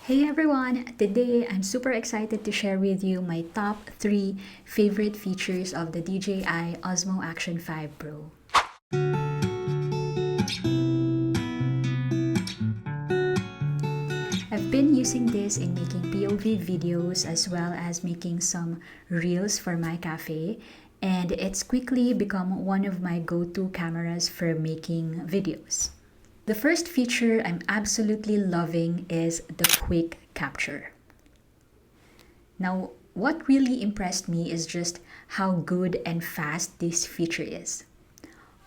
Hey everyone! Today I'm super excited to share with you my top 3 favorite features of the DJI Osmo Action 5 Pro. I've been using this in making POV videos as well as making some reels for my cafe, and it's quickly become one of my go-to cameras for making videos. The first feature I'm absolutely loving is the quick capture. Now, what really impressed me is just how good and fast this feature is.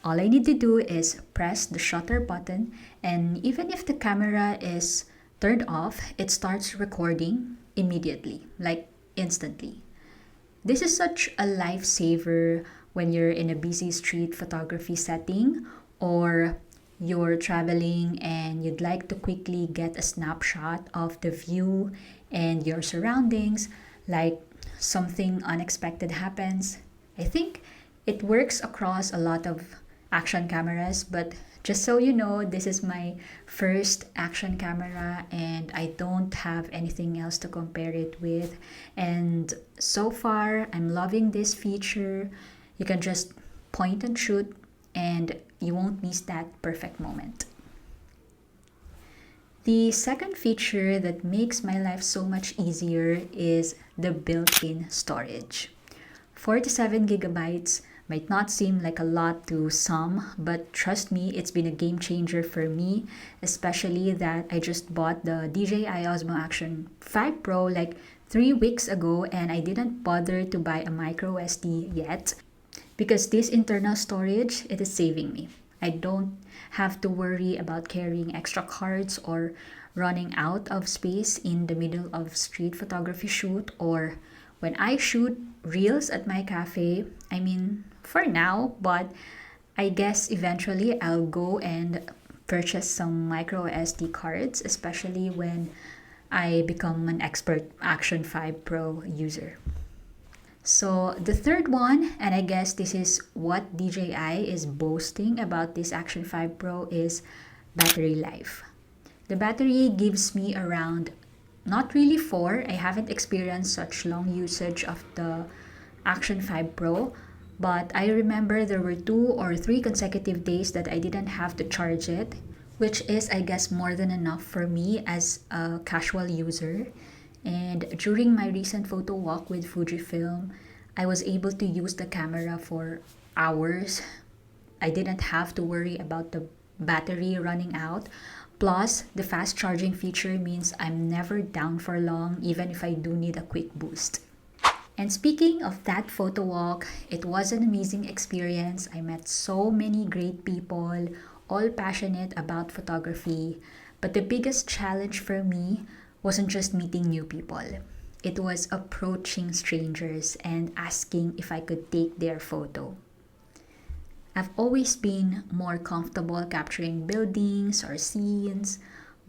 All I need to do is press the shutter button, and even if the camera is turned off, it starts recording immediately, like instantly. This is such a lifesaver when you're in a busy street photography setting or you're traveling and you'd like to quickly get a snapshot of the view and your surroundings, like something unexpected happens. I think it works across a lot of action cameras, but just so you know, this is my first action camera and I don't have anything else to compare it with. And so far, I'm loving this feature. You can just point and shoot and you won't miss that perfect moment. The second feature that makes my life so much easier is the built-in storage. 47 gigabytes might not seem like a lot to some, but trust me, it's been a game changer for me, especially that I just bought the DJI Osmo Action 5 Pro like 3 weeks ago and I didn't bother to buy a micro SD yet because this internal storage, it is saving me. I don't have to worry about carrying extra cards or running out of space in the middle of street photography shoot or when I shoot reels at my cafe. I mean, for now, but I guess eventually I'll go and purchase some micro SD cards, especially when I become an expert Action 5 Pro user. So the third one, and I guess this is what DJI is boasting about this Action 5 Pro, is battery life. The battery gives me around, not really 4, I haven't experienced such long usage of the Action 5 Pro, but I remember there were 2 or 3 consecutive days that I didn't have to charge it, which is, I guess, more than enough for me as a casual user. And during my recent photo walk with Fujifilm, I was able to use the camera for hours. I didn't have to worry about the battery running out. Plus, the fast charging feature means I'm never down for long, even if I do need a quick boost. And speaking of that photo walk, it was an amazing experience. I met so many great people, all passionate about photography. But the biggest challenge for me wasn't just meeting new people. It was approaching strangers and asking if I could take their photo. I've always been more comfortable capturing buildings or scenes,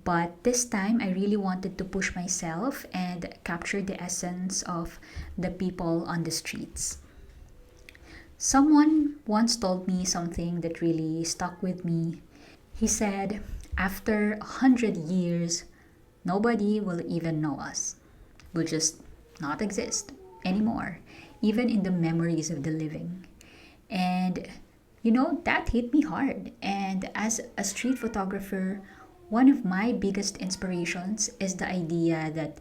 but this time I really wanted to push myself and capture the essence of the people on the streets. Someone once told me something that really stuck with me. He said, after 100 years, nobody will even know us. We'll just not exist anymore, even in the memories of the living. And that hit me hard. And as a street photographer, one of my biggest inspirations is the idea that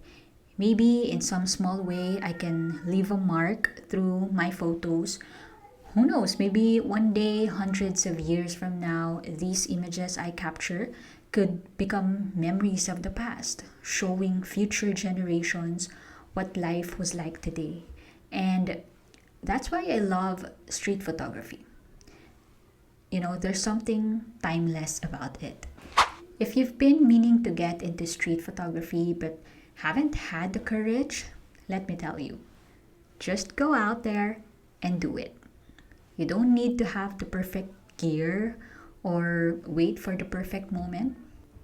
maybe in some small way I can leave a mark through my photos. Who knows, maybe one day, hundreds of years from now, these images I capture could become memories of the past, showing future generations what life was like today. And that's why I love street photography. There's something timeless about it. If you've been meaning to get into street photography but haven't had the courage, let me tell you, just go out there and do it. You don't need to have the perfect gear or wait for the perfect moment.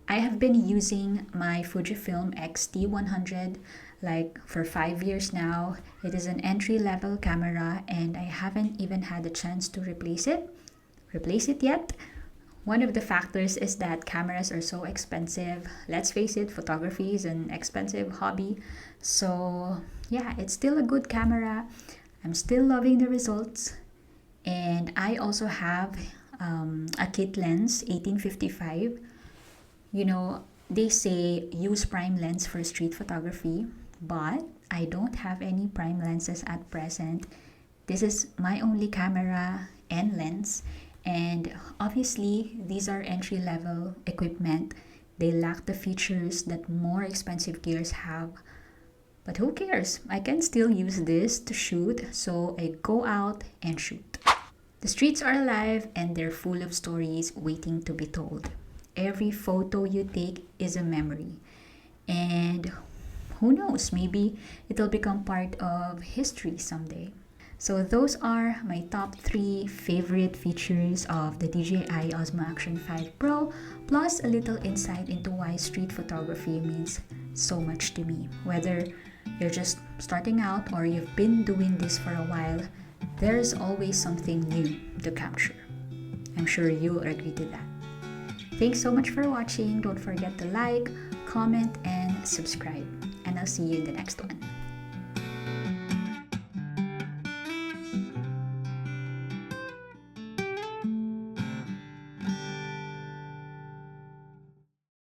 I have been using my Fujifilm X-T100 like for 5 years now. It is an entry-level camera and I haven't even had a chance to replace it yet. One of the factors is that cameras are so expensive. Let's face it, photography is an expensive hobby. So, yeah, it's still a good camera. I'm still loving the results. And I also have a kit lens 1855. You know, they say use prime lens for street photography, but I don't have any prime lenses at present. This is my only camera and lens, and obviously these are entry level equipment. They lack the features that more expensive gears have. But who cares? I can still use this to shoot, so I go out and shoot. The streets are alive and they're full of stories waiting to be told. Every photo you take is a memory. And who knows, maybe it'll become part of history someday. So those are my top 3 favorite features of the DJI Osmo Action 5 Pro, plus a little insight into why street photography means so much to me. Whether you're just starting out or you've been doing this for a while, there's always something new to capture. I'm sure you'll agree to that. Thanks so much for watching. Don't forget to like, comment, and subscribe. And I'll see you in the next one.